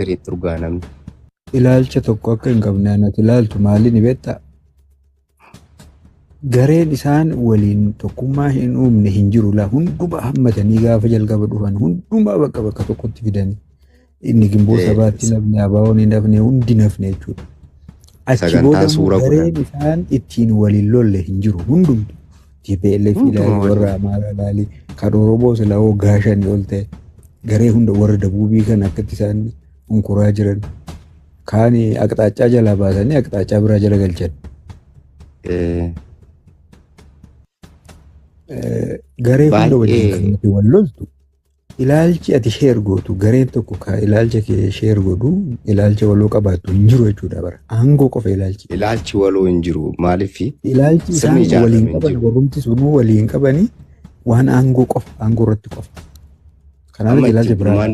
gariitti urgaanamni. Ilaalcha tokko akka hin qabne anatti ilaaltu maali ni beektaa? Gareen isaan waliin tokkummaa hin uumne hin jiru laa hundumaa hammatanii gaafa jalqaba dhufan hundumaa bakka tokkotti fidanii inni gimboo sabaatti nafne abaawoon hin nafne hundi nafne jechuudha. Achi booda gareen isaan ittiin waliin lolle hin jiru hundumtu TPLF ilaalii warra Amaaraa ilaalii kan Oromoo silaa gaashan ol ta'e garee hunda warra Dabuubii kan akkatti isaan hunkuraa jiran kaan aqxaachaa jalaa baasanii aqxaachaa biraa jala galchan. Garee hunda waliin kan nuti wal loltu ilaalchi ati sheer gootu gareen tokko ka ilaalcha kee sheer godhu ilaalcha waloo qabaatu hin jiru jechuudha bara aangoo qofa ilaalchi waloo hin jiru maaliif ilaalchi isaan waliin qaban warrumti sunuu waliin qabanii waan aangoo qofa aangoo irratti qofa kanaaf ilaalcha biraa